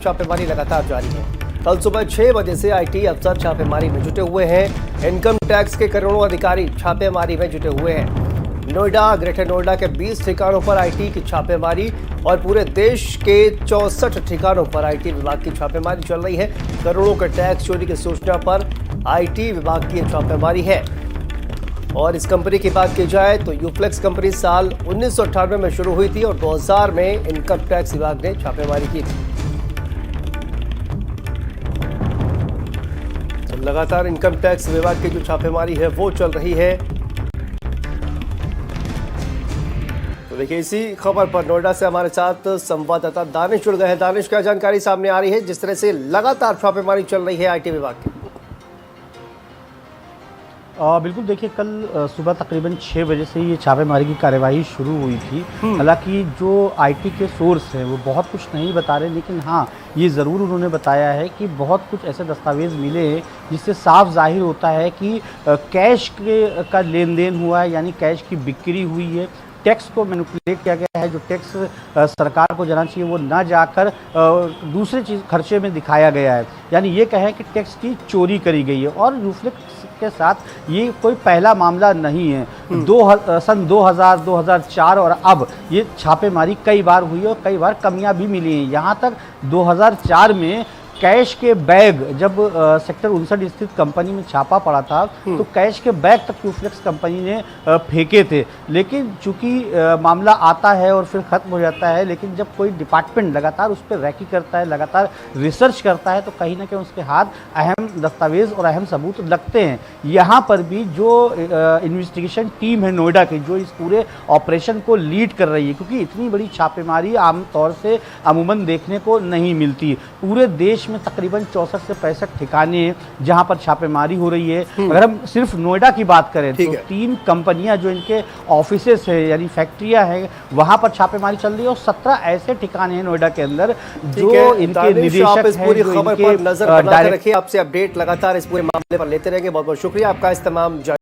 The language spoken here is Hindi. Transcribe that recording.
छापेमारी लगातार जारी है। कल सुबह 6 बजे से आईटी अफसर छापेमारी में जुटे हुए हैं। इनकम टैक्स के करोड़ों अधिकारी छापेमारी में जुटे हुए हैं। नोएडा, ग्रेटर नोएडा के 20 ठिकानों पर आईटी की छापेमारी और पूरे देश के 64 ठिकानों पर आईटी विभाग की छापेमारी चल रही है। करोड़ों के टैक्स चोरी की सूचना पर आईटी विभाग की छापेमारी है। और इस कंपनी की बात की जाए तो यूफ्लेक्स कंपनी साल 1998 में शुरू हुई थी और 2000 में इनकम टैक्स विभाग ने छापेमारी की थी। लगातार इनकम टैक्स विभाग की जो छापेमारी है वो चल रही है। तो देखिए, इसी खबर पर नोएडा से हमारे साथ संवाददाता दानिश जुड़ गए हैं। दानिश, क्या जानकारी सामने आ रही है जिस तरह से लगातार छापेमारी चल रही है आईटी विभाग की? बिल्कुल, देखिए कल सुबह तकरीबन 6 बजे से ये छापेमारी की कार्यवाही शुरू हुई थी। हालांकि जो आईटी के सोर्स हैं वो बहुत कुछ नहीं बता रहे, लेकिन हाँ ये ज़रूर उन्होंने बताया है कि बहुत कुछ ऐसे दस्तावेज़ मिले हैं जिससे साफ जाहिर होता है कि कैश का लेन देन हुआ है, यानी कैश की बिक्री हुई है। टैक्स को मैनिपुलेट किया गया है, जो टैक्स सरकार को जाना चाहिए वो ना जाकर दूसरे चीज़ खर्चे में दिखाया गया है, यानी ये कहें कि टैक्स की चोरी करी गई है। और यूफ्लेक्स के साथ ये कोई पहला मामला नहीं है। सन 2000, 2004 और अब ये छापेमारी कई बार हुई है और कई बार कमियां भी मिली हैं। यहाँ तक 2004 में कैश के बैग, जब सेक्टर 59 स्थित कंपनी में छापा पड़ा था तो कैश के बैग तक यूफ्लेक्स कंपनी ने फेंके थे। लेकिन चूंकि मामला आता है और फिर ख़त्म हो जाता है, लेकिन जब कोई डिपार्टमेंट लगातार उस पर रैकी करता है, लगातार रिसर्च करता है, तो कहीं ना कहीं उसके हाथ अहम दस्तावेज और अहम सबूत लगते हैं। यहाँ पर भी जो इन्वेस्टिगेशन टीम है नोएडा की, जो इस पूरे ऑपरेशन को लीड कर रही है, क्योंकि इतनी बड़ी छापेमारी आमतौर से अमूमन देखने को नहीं मिलती। पूरे देश में तकरीबन 64 से 65 ठिकाने हैं जहां पर छापेमारी हो रही है। अगर हम सिर्फ नोएडा की बात करें तो 3 कंपनियां जो इनके ऑफिसेस है, यानी फैक्ट्रियां हैं, वहां पर छापेमारी चल रही है। और 17 ऐसे ठिकाने हैं नोएडा के अंदर जो इनके निदेशक हैं, पूरी खबर पर नजर बना के रखिए। आपसे अपडेट लगातार इस पूरे मामले पर लेते रहेंगे। बहुत बहुत शुक्रिया आपका इस तमाम